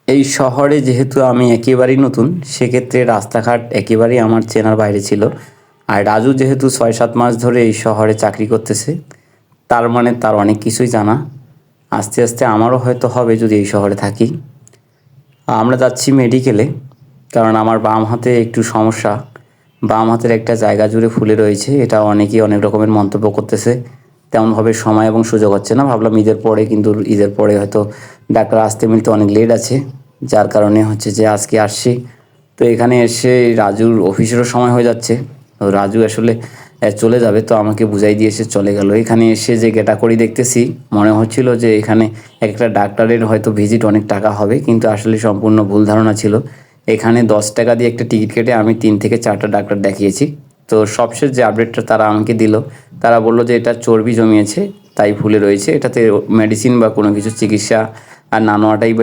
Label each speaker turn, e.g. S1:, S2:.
S1: এই শহরে যেহেতু আমি একেবারেই নতুন, সেক্ষেত্রে রাস্তাঘাট একেবারেই আমার চেনার বাইরে ছিল। আর রাজু যেহেতু ৬-৭ মাস ধরে এই শহরে চাকরি করতেছে, তার মানে তার অনেক কিছুই জানা। আস্তে আস্তে আমারও হয়তো হবে যদি এই শহরে থাকি। আমরা যাচ্ছি মেডিকেলে, কারণ আমার বাম হাতে একটু সমস্যা। বাম হাতের একটা জায়গা জুড়ে ফুলে রয়েছে, এটা অনেকেই অনেক রকমের মন্তব্য করতেছে। তেমনভাবে সময় এবং সুযোগ হচ্ছে না, ভাবলাম ঈদের পরে, কিন্তু ঈদের পরে হয়তো ডাক্তার আসতে মিলতে অনেক লেট আছে, যার কারণে হচ্ছে যে আজকে আসছি। তো এখানে এসে রাজুর অফিসেরও সময় হয়ে যাচ্ছে। তো রাজু আসলে চলে যাবে, তো আমাকে বুঝাই দিয়ে এসে চলে গেল। এখানে এসে যে ক্যাটাগরি দেখতেছি, মনে হচ্ছিল যে এখানে একটা ডাক্তারের হয়তো ভিজিট অনেক টাকা হবে, কিন্তু আসলে সম্পূর্ণ ভুল ধারণা ছিল। এখানে 10 টাকা দিয়ে একটা টিকিট কেটে আমি 3 থেকে 4টা ডাক্তার দেখিয়েছি। তো সবশেষ যে আপডেটটা তারা আমাকে দিল, তারা বলল যে এটা চর্বি জমিয়েছে, তাই ফুলে রয়েছে, এটাতে মেডিসিন বা কোনো কিছু চিকিৎসা আর না নেওয়াটাই